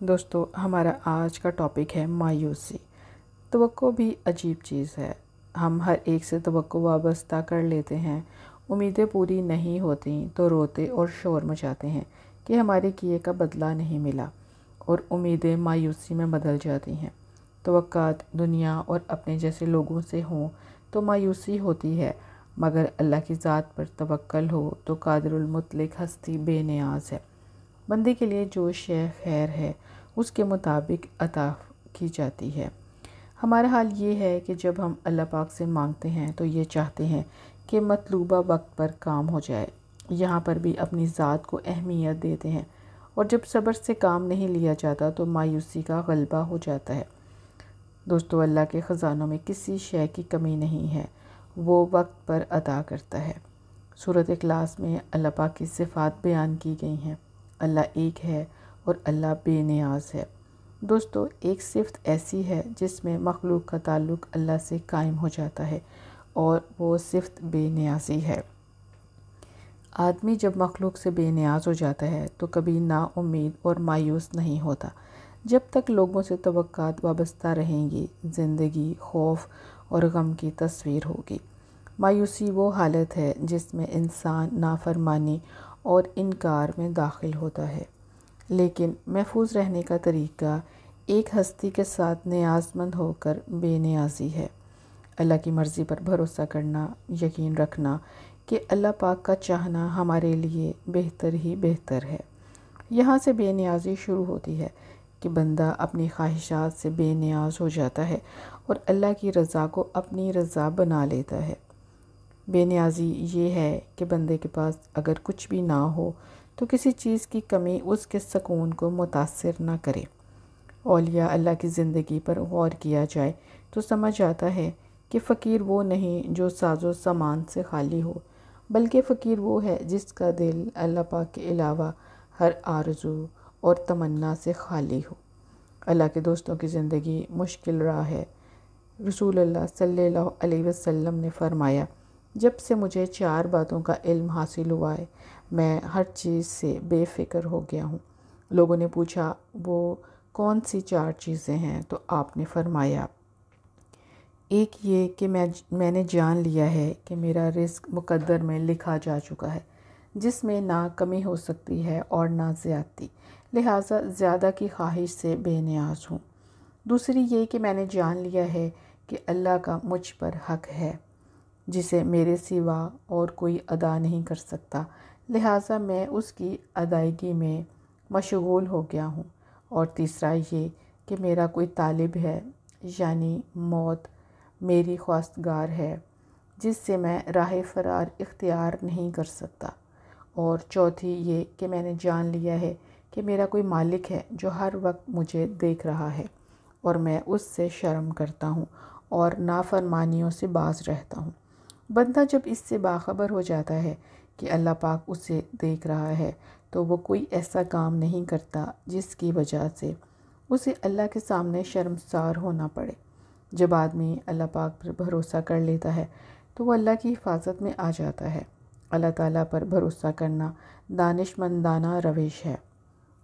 دوستو ہمارا آج کا ٹاپک ہے مایوسی۔ توقع بھی عجیب چیز ہے۔ ہم ہر ایک سے توقع وابستہ کر لیتے ہیں۔ امیدیں پوری نہیں ہوتیں تو روتے اور شور مچاتے ہیں کہ ہمارے کیے کا بدلہ نہیں ملا، اور امیدیں مایوسی میں بدل جاتی ہیں۔ توقعات دنیا اور اپنے جیسے لوگوں سے ہوں تو مایوسی ہوتی ہے، مگر اللہ کی ذات پر توکل ہو تو قادر المطلق ہستی بے نیاز ہے۔ بندے کے لیے جو شے خیر ہے اس کے مطابق عطا کی جاتی ہے۔ ہمارا حال یہ ہے کہ جب ہم اللہ پاک سے مانگتے ہیں تو یہ چاہتے ہیں کہ مطلوبہ وقت پر کام ہو جائے، یہاں پر بھی اپنی ذات کو اہمیت دیتے ہیں، اور جب صبر سے کام نہیں لیا جاتا تو مایوسی کا غلبہ ہو جاتا ہے۔ دوستو، اللہ کے خزانوں میں کسی شے کی کمی نہیں ہے، وہ وقت پر عطا کرتا ہے۔ سورۃ اخلاص میں اللہ پاک کی صفات بیان کی گئی ہیں۔ اللہ ایک ہے اور اللہ بے نیاز ہے۔ دوستو، ایک صفت ایسی ہے جس میں مخلوق کا تعلق اللہ سے قائم ہو جاتا ہے، اور وہ صفت بے نیازی ہے۔ آدمی جب مخلوق سے بے نیاز ہو جاتا ہے تو کبھی نا امید اور مایوس نہیں ہوتا۔ جب تک لوگوں سے توقعات وابستہ رہیں گی، زندگی خوف اور غم کی تصویر ہوگی۔ مایوسی وہ حالت ہے جس میں انسان نافرمانی اور انکار میں داخل ہوتا ہے، لیکن محفوظ رہنے کا طریقہ ایک ہستی کے ساتھ نیاز مند ہو کر بے نیازی ہے۔ اللہ کی مرضی پر بھروسہ کرنا، یقین رکھنا کہ اللہ پاک کا چاہنا ہمارے لیے بہتر ہی بہتر ہے۔ یہاں سے بے نیازی شروع ہوتی ہے کہ بندہ اپنی خواہشات سے بے نیاز ہو جاتا ہے اور اللہ کی رضا کو اپنی رضا بنا لیتا ہے۔ بے نیازی یہ ہے کہ بندے کے پاس اگر کچھ بھی نہ ہو تو کسی چیز کی کمی اس کے سکون کو متاثر نہ کرے۔ اولیاء اللہ کی زندگی پر غور کیا جائے تو سمجھ آتا ہے کہ فقیر وہ نہیں جو ساز و سامان سے خالی ہو، بلکہ فقیر وہ ہے جس کا دل اللہ پاک کے علاوہ ہر آرزو اور تمنا سے خالی ہو۔ اللہ کے دوستوں کی زندگی مشکل راہ ہے۔ رسول اللہ صلی اللہ علیہ وسلم نے فرمایا، جب سے مجھے 4 باتوں کا علم حاصل ہوا ہے میں ہر چیز سے بے فکر ہو گیا ہوں۔ لوگوں نے پوچھا وہ کون سی 4 چیزیں ہیں؟ تو آپ نے فرمایا، ایک یہ کہ میں نے جان لیا ہے کہ میرا رزق مقدر میں لکھا جا چکا ہے، جس میں نہ کمی ہو سکتی ہے اور نہ زیادتی، لہٰذا زیادہ کی خواہش سے بے نیاز ہوں۔ دوسری یہ کہ میں نے جان لیا ہے کہ اللہ کا مجھ پر حق ہے جسے میرے سوا اور کوئی ادا نہیں کر سکتا، لہٰذا میں اس کی ادائیگی میں مشغول ہو گیا ہوں۔ اور تیسرا یہ کہ میرا کوئی طالب ہے، یعنی موت میری خواستگار ہے، جس سے میں راہ فرار اختیار نہیں کر سکتا۔ اور چوتھی یہ کہ میں نے جان لیا ہے کہ میرا کوئی مالک ہے جو ہر وقت مجھے دیکھ رہا ہے، اور میں اس سے شرم کرتا ہوں اور نافرمانیوں سے باز رہتا ہوں۔ بندہ جب اس سے باخبر ہو جاتا ہے کہ اللہ پاک اسے دیکھ رہا ہے تو وہ کوئی ایسا کام نہیں کرتا جس کی وجہ سے اسے اللہ کے سامنے شرمسار ہونا پڑے۔ جب آدمی اللہ پاک پر بھروسہ کر لیتا ہے تو وہ اللہ کی حفاظت میں آ جاتا ہے۔ اللہ تعالیٰ پر بھروسہ کرنا دانش مندانہ روش ہے۔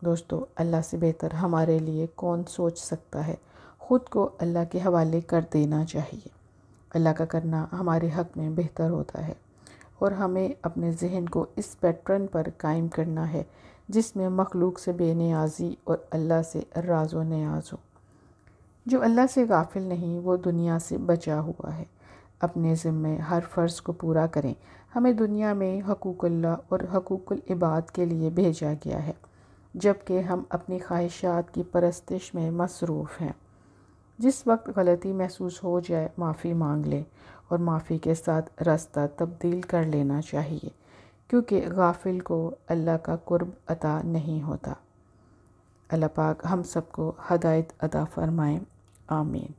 دوستو، اللہ سے بہتر ہمارے لیے کون سوچ سکتا ہے؟ خود کو اللہ کے حوالے کر دینا چاہیے۔ اللہ کا کرنا ہمارے حق میں بہتر ہوتا ہے، اور ہمیں اپنے ذہن کو اس پیٹرن پر قائم کرنا ہے جس میں مخلوق سے بے نیازی اور اللہ سے راز و نیاز ہو۔ جو اللہ سے غافل نہیں وہ دنیا سے بچا ہوا ہے۔ اپنے ذمے ہر فرض کو پورا کریں۔ ہمیں دنیا میں حقوق اللہ اور حقوق العباد کے لیے بھیجا گیا ہے، جبکہ ہم اپنی خواہشات کی پرستش میں مصروف ہیں۔ جس وقت غلطی محسوس ہو جائے معافی مانگ لیں، اور معافی کے ساتھ راستہ تبدیل کر لینا چاہیے، کیونکہ غافل کو اللہ کا قرب عطا نہیں ہوتا۔ اللہ پاک ہم سب کو ہدایت عطا فرمائیں، آمین۔